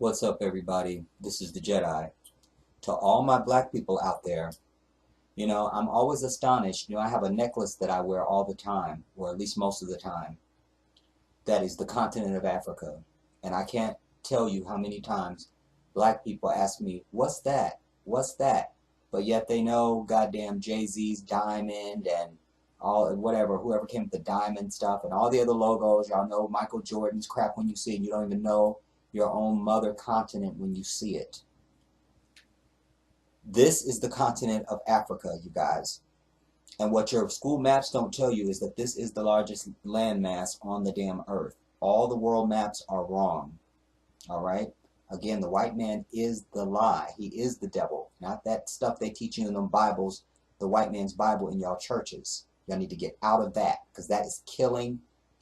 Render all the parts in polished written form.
What's up, everybody? This is the Jedi. To all my black people out there, I'm always astonished. I have a necklace that I wear all the time, or at least most of the time, that is the continent of Africa. And I can't tell you how many times black people ask me, what's that? What's that? But yet they know goddamn Jay-Z's diamond and all whatever, whoever came with the diamond stuff and all the other logos. Y'all know Michael Jordan's crap when you see it. You don't even know your own mother continent when you see it. This is the continent of Africa, you guys. And what your school maps don't tell you is that this is the largest landmass on the damn earth. All the world maps are wrong. All right? Again, the white man is the lie. He is the devil. Not that stuff they teach you in them Bibles, the white man's Bible in y'all churches. Y'all need to get out of that, because that is killing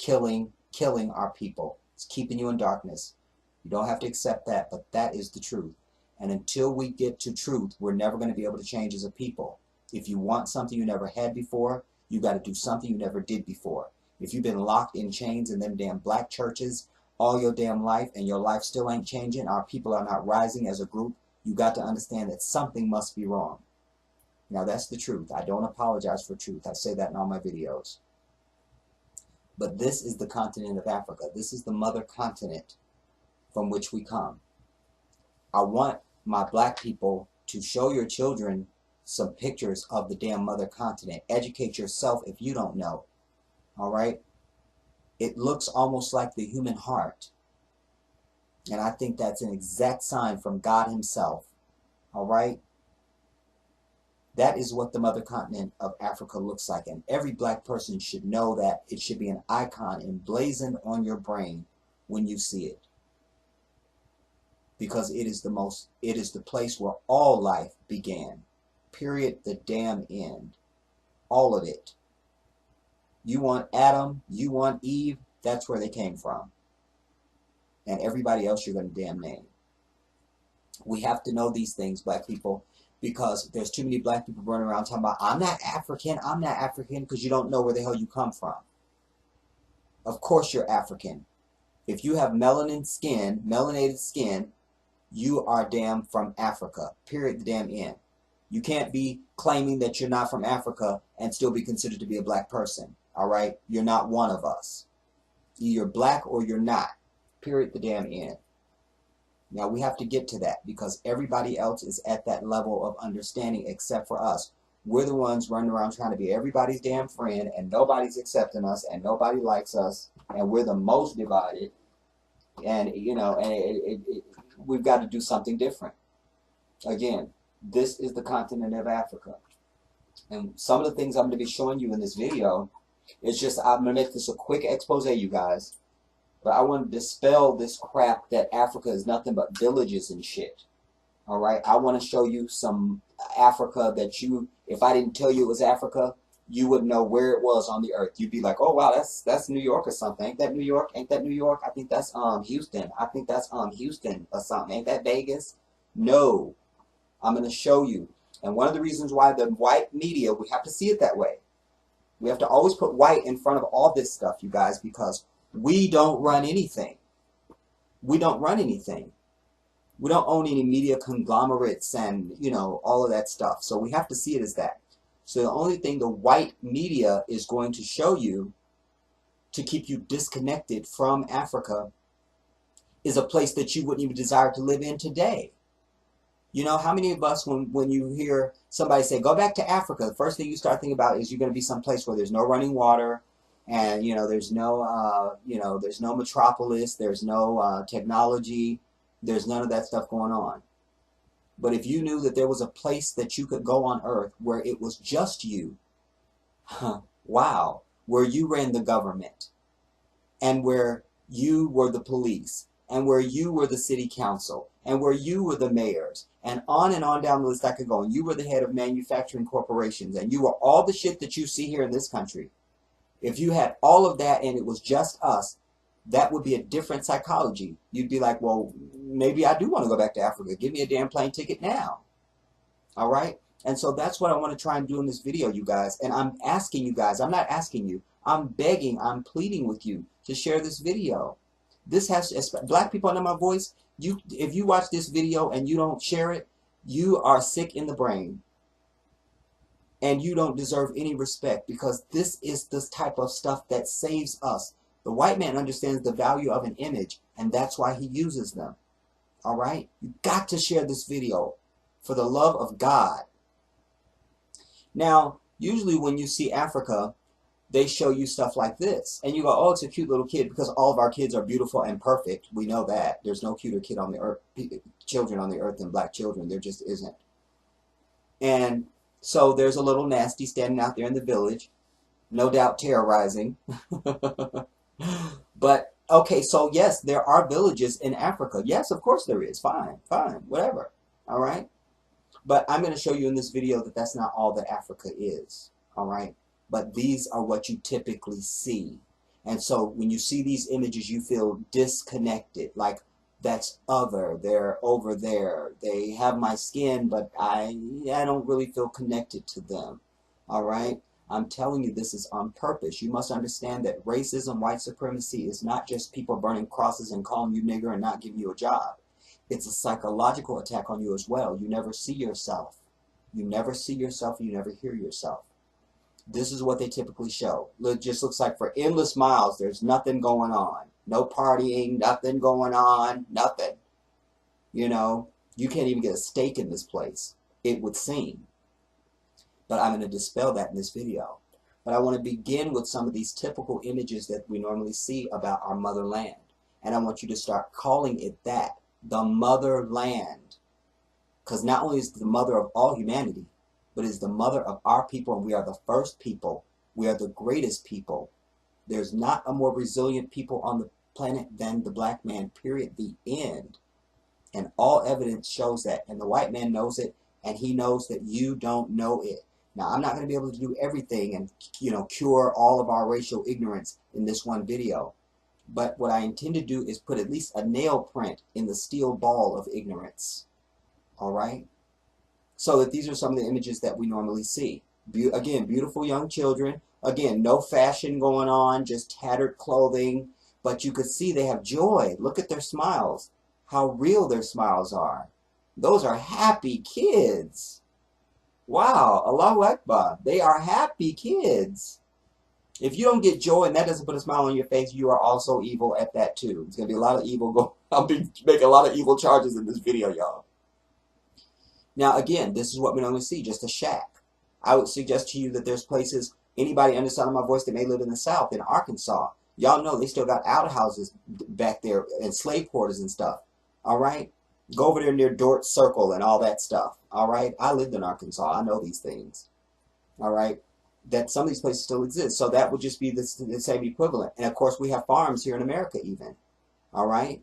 our people. It's keeping you in darkness. You don't have to accept that, but that is the truth. And until we get to truth, we're never going to be able to change as a people. If you want something you never had before, you got to do something you never did before. If you've been locked in chains in them damn black churches all your damn life and your life still ain't changing, our people are not rising as a group, you got to understand that something must be wrong. Now that's the truth. I don't apologize for truth. I say that in all my videos. But this is the continent of Africa. This is the mother continent from which we come. I want my black people to show your children some pictures of the damn mother continent. Educate yourself if you don't know. All right? It looks almost like the human heart. And I think that's an exact sign from God himself. All right? That is what the mother continent of Africa looks like. And every black person should know that. It should be an icon emblazoned on your brain when you see it. Because it is the place where all life began. Period, the damn end. All of it. You want Adam, you want Eve, that's where they came from. And everybody else you're going to damn name. We have to know these things, black people, because there's too many black people running around talking about, I'm not African, because you don't know where the hell you come from. Of course you're African. If you have melanated skin, you are damn from Africa. Period, the damn end. You can't be claiming that you're not from Africa and still be considered to be a black person. All right? You're not one of us. Either you're black or you're not. Period, the damn end. Now, we have to get to that because everybody else is at that level of understanding except for us. We're the ones running around trying to be everybody's damn friend, and nobody's accepting us, and nobody likes us, and we're the most divided. And, we've got to do something different. Again, this is the continent of Africa. And some of the things I'm going to be showing you in this video, it's just, I'm going to make this a quick expose, you guys. But I want to dispel this crap that Africa is nothing but villages and shit. Alright? I want to show you some Africa that if I didn't tell you it was Africa, you would know where it was on the earth. You'd be like, oh wow, that's New York or something. Ain't that New York? Ain't that New York? I think that's Houston. I think that's Houston or something. Ain't that Vegas? No. I'm going to show you. And one of the reasons why the white media, we have to see it that way. We have to always put white in front of all this stuff, you guys, because we don't run anything. We don't run anything. We don't own any media conglomerates and, all of that stuff. So we have to see it as that. So the only thing the white media is going to show you to keep you disconnected from Africa is a place that you wouldn't even desire to live in today. You know, how many of us, when you hear somebody say, go back to Africa, the first thing you start thinking about is you're going to be someplace where there's no running water, and, there's no, there's no metropolis, there's no technology, there's none of that stuff going on. But if you knew that there was a place that you could go on earth where it was just you, wow, where you ran the government, and where you were the police, and where you were the city council, and where you were the mayors, and on down the list I could go, and you were the head of manufacturing corporations, and you were all the shit that you see here in this country. If you had all of that and it was just us, that would be a different psychology. You'd be like, well, maybe I do want to go back to Africa. Give me a damn plane ticket now. All right? And so that's what I want to try and do in this video, you guys. And I'm asking you guys, I'm not asking you, I'm begging, I'm pleading with you to share this video. This has, black people under my voice, If you watch this video and you don't share it, you are sick in the brain. And you don't deserve any respect, because this is this type of stuff that saves us. The white man understands the value of an image, and that's why he uses them. All right? You got to share this video for the love of God. Now, usually when you see Africa, they show you stuff like this. And you go, oh, it's a cute little kid, because all of our kids are beautiful and perfect. We know that. There's no cuter kid on the earth, children on the earth than black children. There just isn't. And so there's a little nasty standing out there in the village, no doubt terrorizing. But, okay, so yes, there are villages in Africa. Yes, of course there is. Fine, whatever. All right? But I'm going to show you in this video that that's not all that Africa is. All right? But these are what you typically see. And so when you see these images, you feel disconnected, like, that's other, they're over there, they have my skin, but I don't really feel connected to them. All right? I'm telling you, this is on purpose. You must understand that racism, white supremacy is not just people burning crosses and calling you nigger and not giving you a job. It's a psychological attack on you as well. You never see yourself. You never see yourself, you never hear yourself. This is what they typically show. It just looks like for endless miles, there's nothing going on. No partying, nothing going on, nothing. You know, you can't even get a steak in this place, it would seem. But I'm going to dispel that in this video. But I want to begin with some of these typical images that we normally see about our motherland. And I want you to start calling it that, the motherland. Because not only is it the mother of all humanity, but is the mother of our people, and we are the first people. We are the greatest people. There's not a more resilient people on the planet than the black man, period, the end. And all evidence shows that, and the white man knows it, and he knows that you don't know it. Now, I'm not going to be able to do everything and, you know, cure all of our racial ignorance in this one video. But what I intend to do is put at least a nail print in the steel ball of ignorance. All right? So that these are some of the images that we normally see. Again, beautiful young children. Again, no fashion going on, just tattered clothing. But you could see they have joy. Look at their smiles. How real their smiles are. Those are happy kids. Wow, Allahu Akbar. They are happy kids. If you don't get joy and that doesn't put a smile on your face, you are also evil at that too. There's going to be a lot of evil. I'll be making a lot of evil charges in this video, y'all. Now, again, this is what we normally see, just a shack. I would suggest to you that there's places, anybody under the sound of my voice that may live in the South, in Arkansas, y'all know they still got outhouses back there and slave quarters and stuff. All right? Go over there near Dort Circle and all that stuff. All right? I lived in Arkansas. I know these things. All right? That some of these places still exist. So that would just be the same equivalent. And, of course, we have farms here in America even. All right?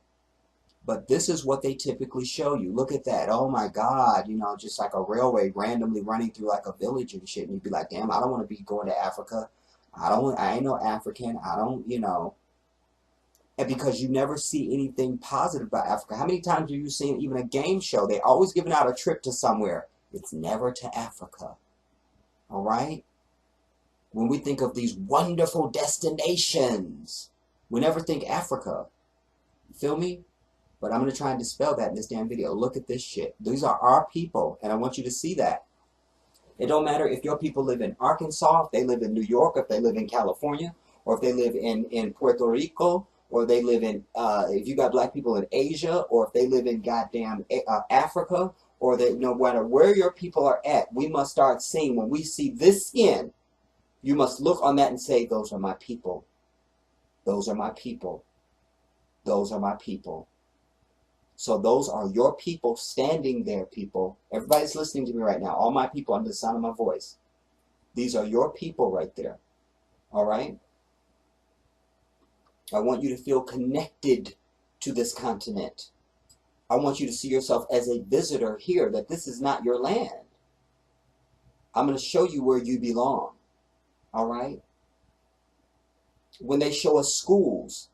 But this is what they typically show you. Look at that. Oh, my God. You know, just like a railway randomly running through like a village and shit. And you'd be like, damn, I don't want to be going to Africa. I ain't no African. I don't, you know. And because you never see anything positive about Africa. How many times have you seen even a game show? They're always giving out a trip to somewhere. It's never to Africa. All right? When we think of these wonderful destinations, we never think Africa. Feel me? But I'm going to try and dispel that in this damn video. Look at this shit. These are our people, and I want you to see that. It don't matter if your people live in Arkansas, if they live in New York, if they live in California, or if they live in Puerto Rico, or they live in, if you got black people in Asia, or if they live in goddamn Africa, or they, no matter where your people are at, we must start seeing, when we see this skin, you must look on that and say, those are my people. Those are my people. Those are my people. So those are your people standing there, people. Everybody's listening to me right now. All my people under the sound of my voice. These are your people right there. All right? I want you to feel connected to this continent. I want you to see yourself as a visitor here, that this is not your land. I'm going to show you where you belong. All right? When they show us schools,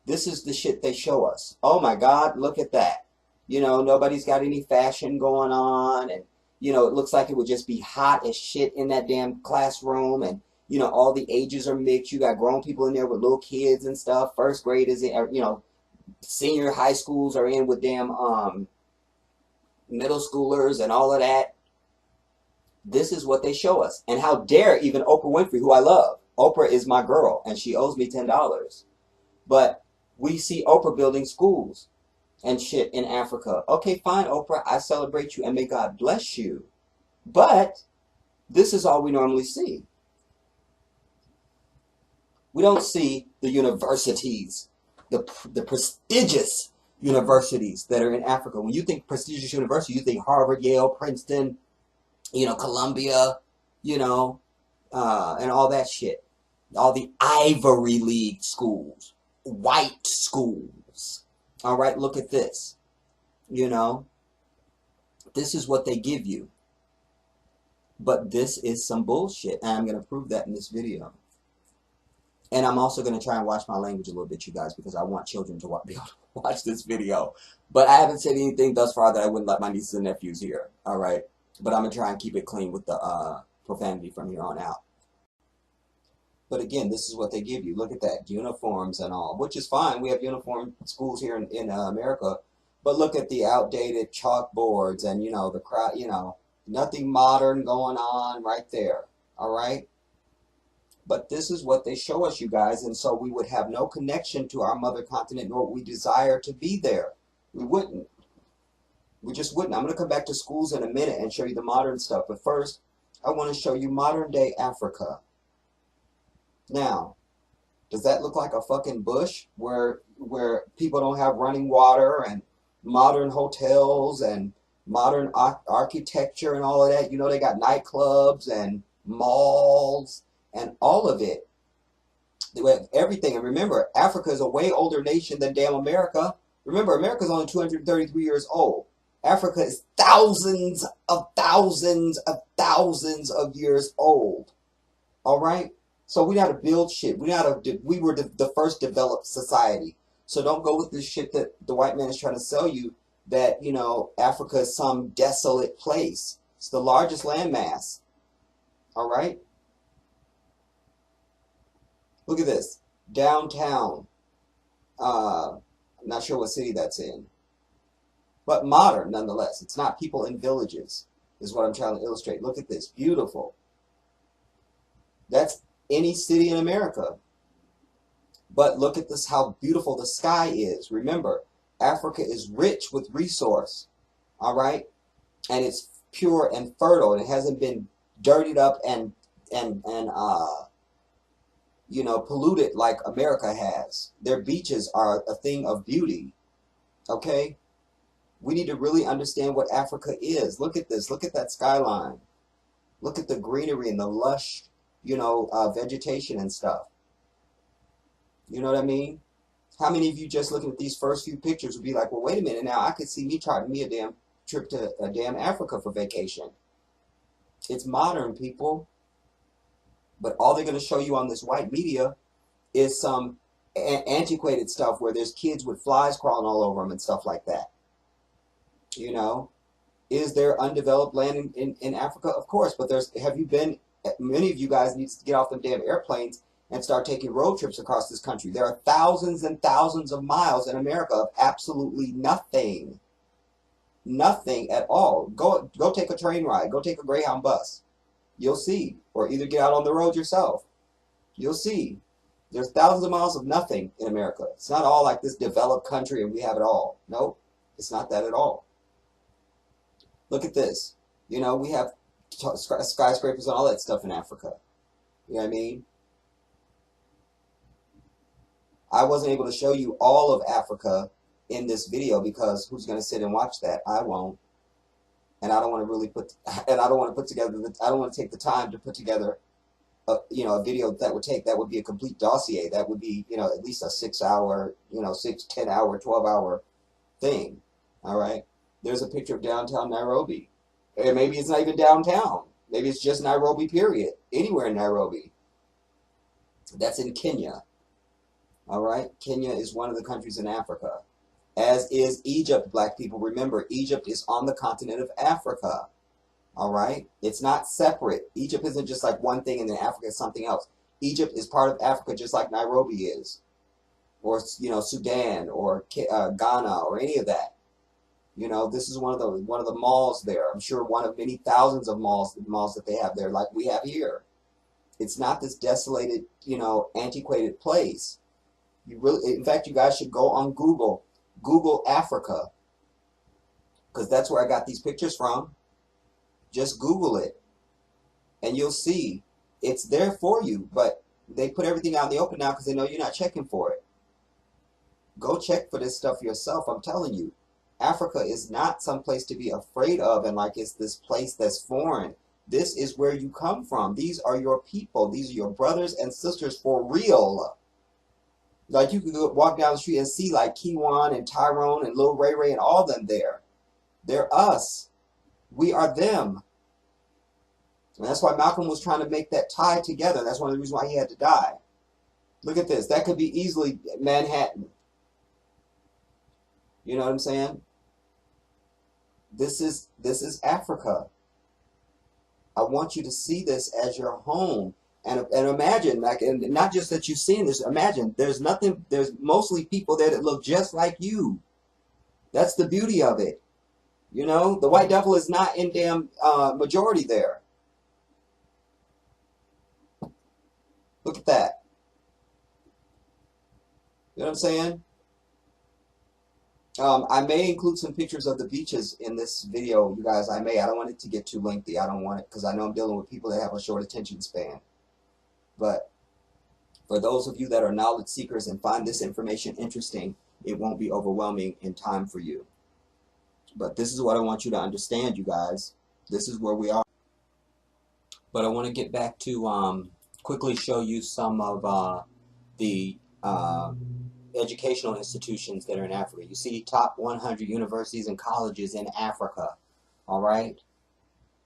this is the shit they show us. Oh my God, look at that. You know, nobody's got any fashion going on. And, you know, it looks like it would just be hot as shit in that damn classroom. And, you know, all the ages are mixed. You got grown people in there with little kids and stuff. First grade is, you know, senior high schools are in with damn middle schoolers and all of that. This is what they show us. And how dare even Oprah Winfrey, who I love. Oprah is my girl, and she owes me $10. But we see Oprah building schools and shit in Africa. Okay, fine, Oprah, I celebrate you, and may God bless you. But this is all we normally see. We don't see the universities, the prestigious universities that are in Africa. When you think prestigious university, you think Harvard, Yale, Princeton, Columbia, and all that shit. All the Ivy League schools, white schools. All right, look at this. This is what they give you. But this is some bullshit, and I'm going to prove that in this video. And I'm also going to try and watch my language a little bit, you guys, because I want children to be able to watch this video. But I haven't said anything thus far that I wouldn't let my nieces and nephews hear. All right? But I'm going to try and keep it clean with the profanity from here on out. But again, this is what they give you. Look at that. Uniforms and all, which is fine. We have uniform schools here in America. But look at the outdated chalkboards and, the crowd, nothing modern going on right there. All right? But this is what they show us, you guys, and so we would have no connection to our mother continent, nor would we desire to be there. We wouldn't. We just wouldn't. I'm going to come back to schools in a minute and show you the modern stuff. But first, I want to show you modern-day Africa. Now, does that look like a fucking bush where people don't have running water and modern hotels and modern architecture and all of that? They got nightclubs and malls and all of it. They have everything. And remember, Africa is a way older nation than damn America. Remember, America is only 233 years old. Africa is thousands of years old. All right? So we know how to build shit. We were the first developed society. So don't go with this shit that the white man is trying to sell you that, Africa is some desolate place. It's the largest landmass. All right? Look at this. Downtown. I'm not sure what city that's in. But modern, nonetheless. It's not people in villages, is what I'm trying to illustrate. Look at this. Beautiful. That's any city in America. But look at this, how beautiful the sky is. Remember, Africa is rich with resource. All right? And it's pure and fertile. And it hasn't been dirtied up and polluted like America has. Their beaches are a thing of beauty. Okay? We need to really understand what Africa is. Look at this. Look at that skyline. Look at the greenery and the lush, vegetation and stuff. You know what I mean? How many of you just looking at these first few pictures would be like, well, wait a minute now, I could see me charting me a damn trip to a damn Africa for vacation. It's modern, people. But all they're going to show you on this white media is some antiquated stuff where there's kids with flies crawling all over them and stuff like that. Is there undeveloped land in Africa? Of course, but many of you guys need to get off them damn airplanes and start taking road trips across this country. There are thousands and thousands of miles in America of absolutely nothing. Nothing at all. Go take a train ride. Go take a Greyhound bus. You'll see. Or either get out on the road yourself. You'll see. There's thousands of miles of nothing in America. It's not all like this developed country and we have it all. Nope. It's not that at all. Look at this. We have skyscrapers and all that stuff in Africa. You know what I mean? I wasn't able to show you all of Africa in this video because who's going to sit and watch that? I won't. And I don't want to take the time to put together a video that would be a complete dossier. That would be, at least a 6 hour, 6, 10 hour, 12 hour thing. All right. There's a picture of downtown Nairobi. And maybe it's not even downtown. Maybe it's just Nairobi, period. Anywhere in Nairobi. That's in Kenya. All right. Kenya is one of the countries in Africa. As is Egypt, black people. Remember, Egypt is on the continent of Africa. All right? It's not separate. Egypt isn't just like one thing and then Africa is something else. Egypt is part of Africa just like Nairobi is. or Sudan or Ghana or any of that. This is one of the malls there. I'm sure one of many thousands of malls that they have there, like we have here. It's not this desolated, antiquated place. In fact, you guys should go on Google Africa, because that's where I got these pictures from. Just Google it, and you'll see it's there for you. But they put everything out in the open now because they know you're not checking for it. Go check for this stuff yourself. I'm telling you, Africa is not some place to be afraid of and like it's this place that's foreign. This is where you come from. These are your people. These are your brothers and sisters for real. Like, you could go walk down the street and see like Kiwan and Tyrone and Lil Ray Ray and all them there. They're us. We are them. And that's why Malcolm was trying to make that tie together. That's one of the reasons why he had to die. Look at this. That could be easily Manhattan. You know what I'm saying? This is Africa. I want you to see this as your home. And imagine, like, and not just that you've seen this, imagine there's mostly people there that look just like you. That's the beauty of it. The white devil is not in damn majority there. Look at that. You know what I'm saying? I may include some pictures of the beaches in this video, you guys. I don't want it to get too lengthy. I don't want it, because I know I'm dealing with people that have a short attention span. But for those of you that are knowledge seekers and find this information interesting, it won't be overwhelming in time for you. But this is what I want you to understand, you guys. This is where we are. But I want to get back to quickly show you some of the educational institutions that are in Africa. You see top 100 universities and colleges in Africa. All right?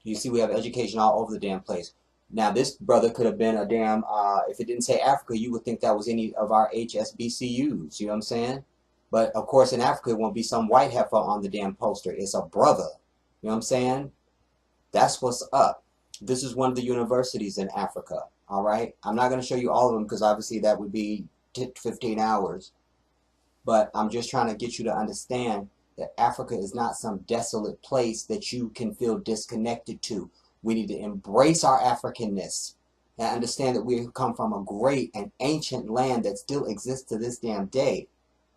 You see we have education all over the damn place. Now, this brother could have been a damn, if it didn't say Africa, you would think that was any of our HSBCUs. You know what I'm saying? But, of course, in Africa, it won't be some white heifer on the damn poster. It's a brother. You know what I'm saying? That's what's up. This is one of the universities in Africa. All right? I'm not going to show you all of them because, obviously, that would be 15 hours. But I'm just trying to get you to understand that Africa is not some desolate place that you can feel disconnected to. We need to embrace our Africanness and understand that we come from a great and ancient land that still exists to this damn day.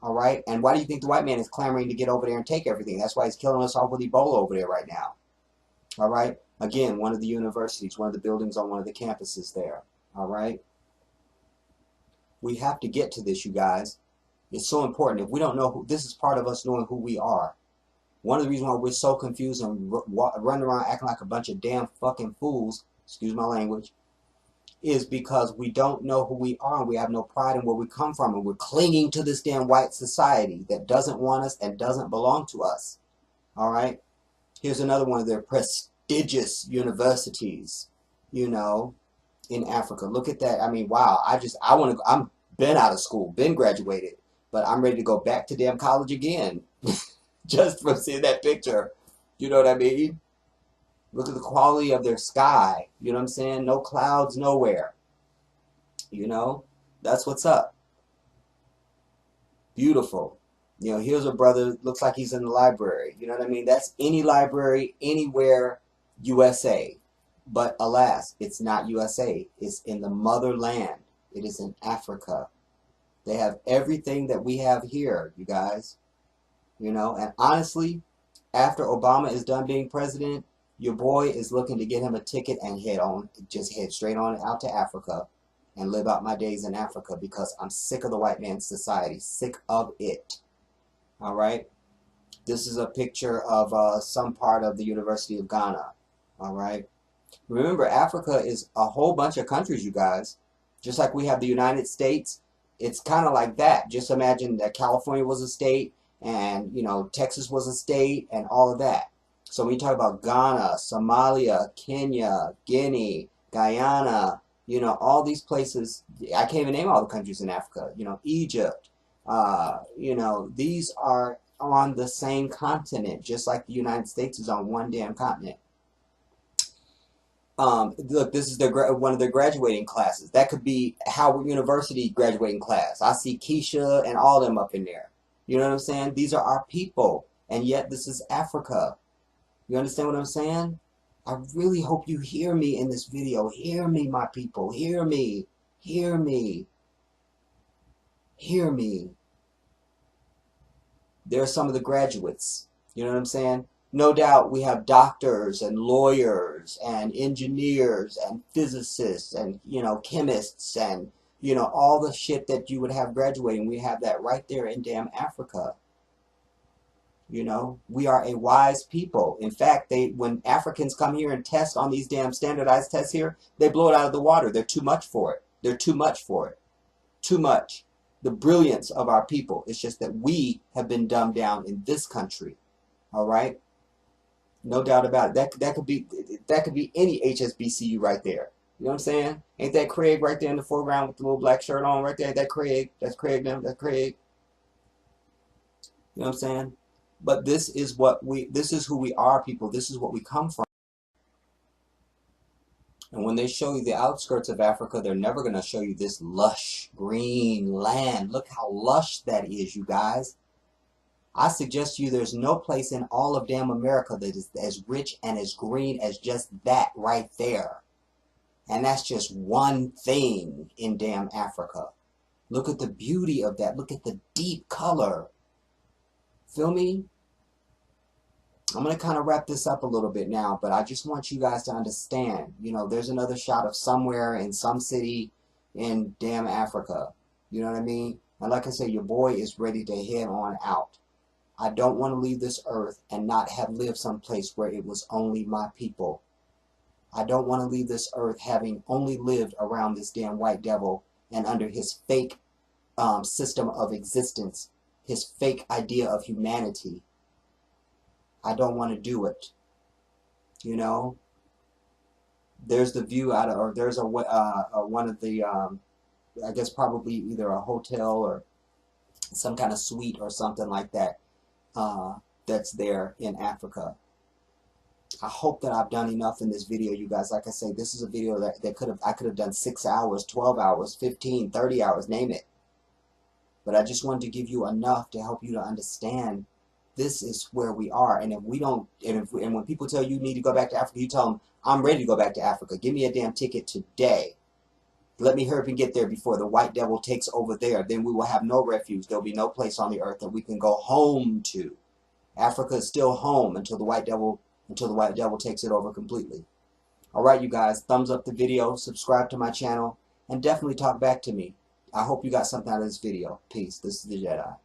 All right? And why do you think the white man is clamoring to get over there and take everything? That's why he's killing us all with Ebola over there right now. All right? Again, one of the universities, one of the buildings on one of the campuses there. All right? We have to get to this, you guys. It's so important. If we don't know this is part of us knowing who we are. One of the reasons why we're so confused and running around acting like a bunch of damn fucking fools, excuse my language, is because we don't know who we are and we have no pride in where we come from, and we're clinging to this damn white society that doesn't want us and doesn't belong to us. All right? Here's another one of their prestigious universities, in Africa. Look at that. I mean, wow. I'm been out of school, been graduated, but I'm ready to go back to damn college again. Just from seeing that picture. You know what I mean? Look at the quality of their sky. You know what I'm saying? No clouds nowhere. That's what's up. Beautiful. Here's a brother, looks like he's in the library. You know what I mean? That's any library, anywhere, USA. But alas, it's not USA. It's in the motherland. It is in Africa. They have everything that we have here, you guys. And honestly, after Obama is done being president, your boy is looking to get him a ticket and just head straight on out to Africa and live out my days in Africa, because I'm sick of the white man's society, sick of it. All right? This is a picture of some part of the University of Ghana. All right? Remember, Africa is a whole bunch of countries, you guys. Just like we have the United States, it's kind of like that. Just imagine that California was a state, and Texas was a state, and all of that. So when you talk about Ghana, Somalia, Kenya, Guinea, Guyana, all these places, I can't even name all the countries in Africa. Egypt, these are on the same continent, just like the United States is on one damn continent. Look, this is one of their graduating classes. That could be Howard University graduating class. I see Keisha and all of them up in there. You know what I'm saying? These are our people, and yet this is Africa. You understand what I'm saying? I really hope you hear me in this video. Hear me, my people. Hear me. Hear me. Hear me. There are some of the graduates. You know what I'm saying? No doubt we have doctors and lawyers and engineers and physicists and, you know, chemists and, you know, all the shit that you would have graduating. We have that right there in damn Africa. You know, we are a wise people. In fact, when Africans come here and test on these damn standardized tests here, they blow it out of the water. They're too much for it. They're too much for it. Too much. The brilliance of our people. It's just that we have been dumbed down in this country. All right? No doubt about it. That could be any HSBCU right there. You know what I'm saying? Ain't that Craig right there in the foreground with the little black shirt on right there? Ain't that Craig? That's Craig now. That's Craig. You know what I'm saying? But this is who we are, people. This is what we come from. And when they show you the outskirts of Africa, they're never going to show you this lush green land. Look how lush that is, you guys. I suggest to you there's no place in all of damn America that is as rich and as green as just that right there. And that's just one thing in damn Africa. Look at the beauty of that. Look at the deep color. Feel me? I'm going to kind of wrap this up a little bit now, but I just want you guys to understand, you know, there's another shot of somewhere in some city in damn Africa. You know what I mean? And like I said, your boy is ready to head on out. I don't want to leave this earth and not have lived someplace where it was only my people. I don't want to leave this earth having only lived around this damn white devil and under his fake system of existence, his fake idea of humanity. I don't want to do it. You know, there's the view out of, or there's one of the, I guess probably either a hotel or some kind of suite or something like that, that's there in Africa. I hope that I've done enough in this video, you guys. Like I say, this is a video that I could have done 6 hours, 12 hours, 15, 30 hours, name it. But I just wanted to give you enough to help you to understand this is where we are. And if we don't, and when people tell you need to go back to Africa, you tell them, I'm ready to go back to Africa. Give me a damn ticket today. Let me hurry up and get there before the white devil takes over there. Then we will have no refuge. There'll be no place on the earth that we can go home to. Africa is still home until the white devil takes it over completely. All right, you guys, thumbs up the video, subscribe to my channel, and definitely talk back to me. I hope you got something out of this video. Peace. This is the Jedi.